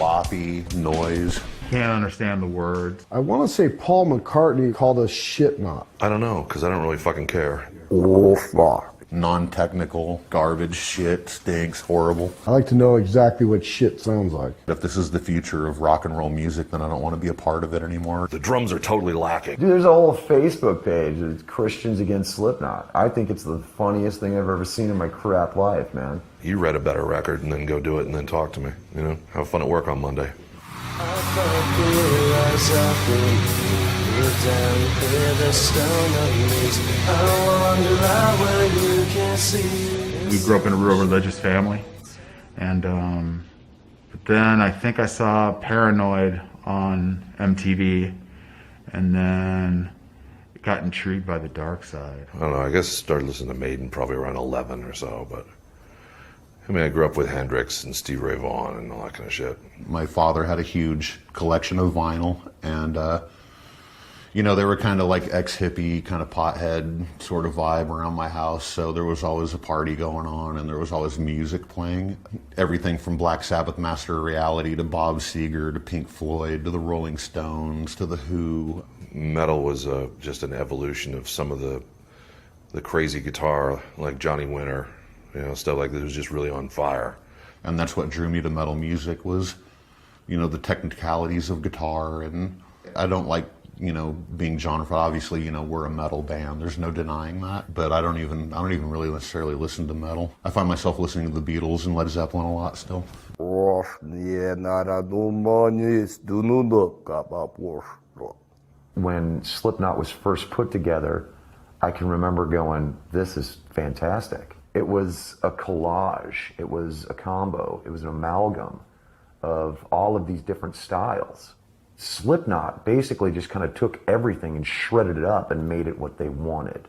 sloppy noise. Can't understand the words. I want to say Paul McCartney called us Slipknot. I don't know, because I don't really fucking care. Non-technical, garbage shit, stinks, horrible. I like to know exactly what shit sounds like. If this is the future of rock and roll music, then I don't want to be a part of it anymore. The drums are totally lacking. Dude, there's a whole Facebook page. It's Christians Against Slipknot. I think it's the funniest thing I've ever seen in my crap life, man. You write a better record and then go do it and then talk to me. You know, have fun at work on Monday. We grew up in a real religious family, and but then I think I saw Paranoid on MTV, and then got intrigued by the dark side. I don't know, I guess I started listening to Maiden probably around 11 or so, but I mean, I grew up with Hendrix and Stevie Ray Vaughan and all that kind of shit. My father had a huge collection of vinyl, and you know, they were kind of like ex-hippie, kind of pothead sort of vibe around my house, so there was always a party going on, and there was always music playing. Everything from Black Sabbath, Master of Reality, to Bob Seger, to Pink Floyd, to the Rolling Stones, to The Who. Metal was just an evolution of some of the crazy guitar, like Johnny Winter, you know, stuff like that was just really on fire. And that's what drew me to metal music was, you know, the technicalities of guitar. And I don't like, you know, being genrefied. Obviously, you know, we're a metal band. There's no denying that. But I don't even really necessarily listen to metal. I find myself listening to the Beatles and Led Zeppelin a lot still. When Slipknot was first put together, I can remember going, this is fantastic. It was a collage, it was a combo, it was an amalgam of all of these different styles. Slipknot basically just kind of took everything and shredded it up and made it what they wanted.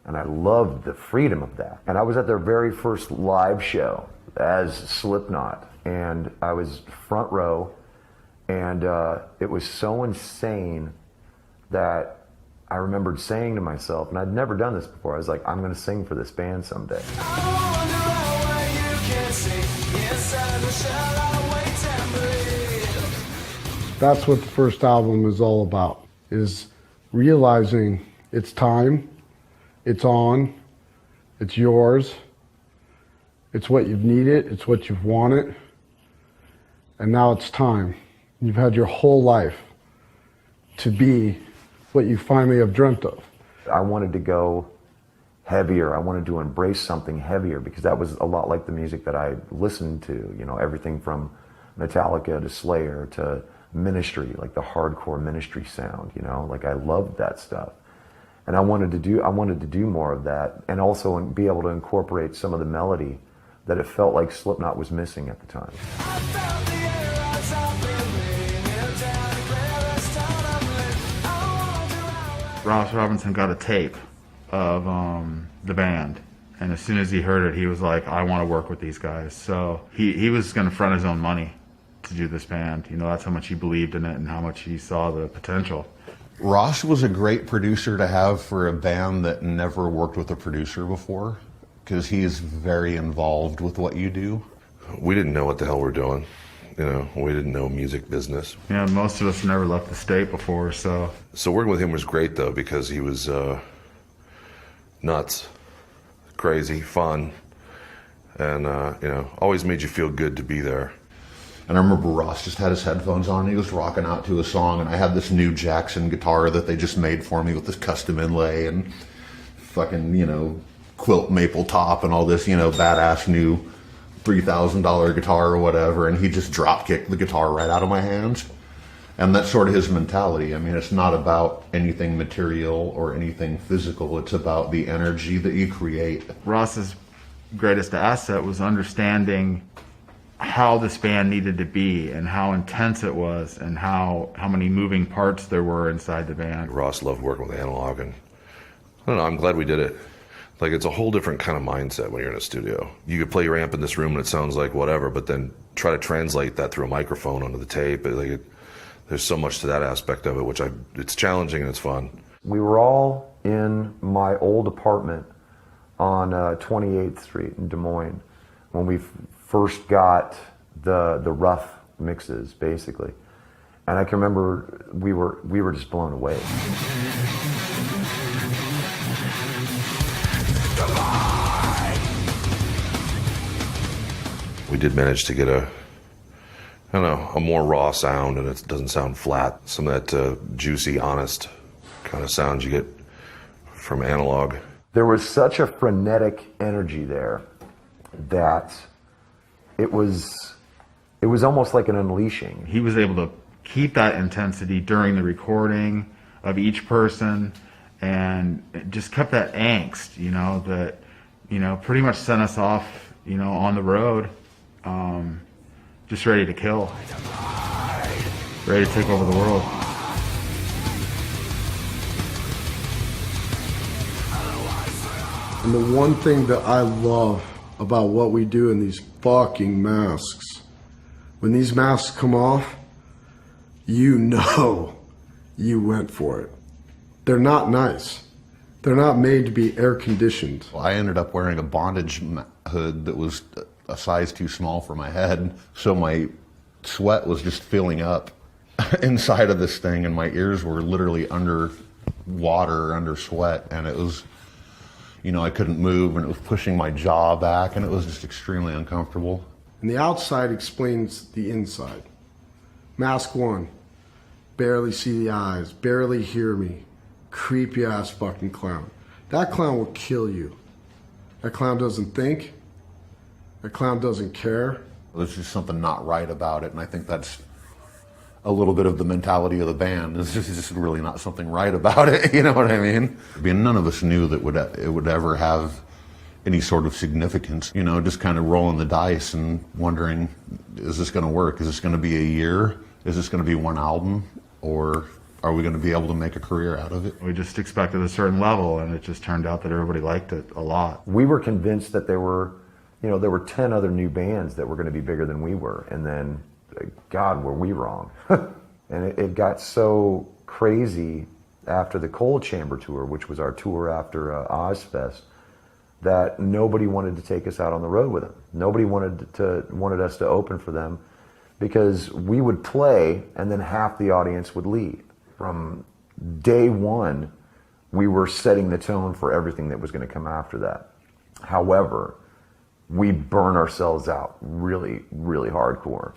And I loved the freedom of that. And I was at their very first live show as Slipknot, and I was front row, and it was so insane that I remembered saying to myself, and I'd never done this before, I was like, I'm going to sing for this band someday. That's what the first album is all about, is realizing it's time, it's on, it's yours, it's what you've needed, it's what you've wanted, and now it's time. You've had your whole life to be what you finally have dreamt of. I wanted to go heavier. I wanted to embrace something heavier because that was a lot like the music that I listened to, you know, everything from Metallica to Slayer to Ministry, like the hardcore Ministry sound, you know, like I loved that stuff. And I wanted to do more of that, and also be able to incorporate some of the melody that it felt like Slipknot was missing at the time. Ross Robinson got a tape of the band, and as soon as he heard it, he was like, I want to work with these guys. So he was going to front his own money to do this band. You know, that's how much he believed in it and how much he saw the potential. Ross was a great producer to have for a band that never worked with a producer before, because he is very involved with what you do. We didn't know what the hell we're doing. You know, we didn't know music business. Yeah, most of us never left the state before, so. So working with him was great, though, because he was nuts, crazy, fun, and, you know, always made you feel good to be there. And I remember Ross just had his headphones on, and he was rocking out to a song, and I had this new Jackson guitar that they just made for me with this custom inlay and fucking, you know, quilt maple top and all this, you know, badass new $3,000 guitar or whatever, and he just drop kicked the guitar right out of my hands. And that's sort of his mentality. I mean, it's not about anything material or anything physical. It's about the energy that you create. Ross's greatest asset was understanding how this band needed to be and how intense it was and how many moving parts there were inside the band. Ross loved working with analog, and I don't know, I'm glad we did it. Like, it's a whole different kind of mindset when you're in a studio. You could play your amp in this room and it sounds like whatever, but then try to translate that through a microphone onto the tape. There's so much to that aspect of it, which it's challenging and it's fun. We were all in my old apartment on 28th Street in Des Moines when we first got the rough mixes, basically. And I can remember we were just blown away. We did manage to get a more raw sound, and it doesn't sound flat. Some of that juicy, honest kind of sound you get from analog. There was such a frenetic energy there that it was almost like an unleashing. He was able to keep that intensity during the recording of each person, and it just kept that angst, that, pretty much sent us off, on the road, just ready to kill, ready to take over the world. And the one thing that I love about what we do in these fucking masks, when these masks come off, you know you went for it. They're not nice. They're not made to be air conditioned. Well, I ended up wearing a bondage hood that was a size too small for my head, so my sweat was just filling up inside of this thing, and my ears were literally under water, under sweat, and it was, I couldn't move, and it was pushing my jaw back, and it was just extremely uncomfortable. And the outside explains the inside. Mask 1, barely see the eyes, barely hear me, creepy ass fucking clown. That clown will kill you. That clown doesn't think. That clown doesn't care. There's just something not right about it, and I think that's a little bit of the mentality of the band. It's just really not something right about it, you know what I mean? None of us knew that it would ever have any sort of significance, just kind of rolling the dice and wondering, is this going to work? Is this going to be a year? Is this going to be one album? Or are we going to be able to make a career out of it? We just expected a certain level, and it just turned out that everybody liked it a lot. We were convinced that there were 10 other new bands that were going to be bigger than we were, and then, God, were we wrong. And it got so crazy after the Cold Chamber tour, which was our tour after Ozfest, that nobody wanted to take us out on the road with them. Nobody wanted us to open for them, because we would play and then half the audience would leave. From day one, we were setting the tone for everything that was going to come after that. However, we burn ourselves out really, really hardcore.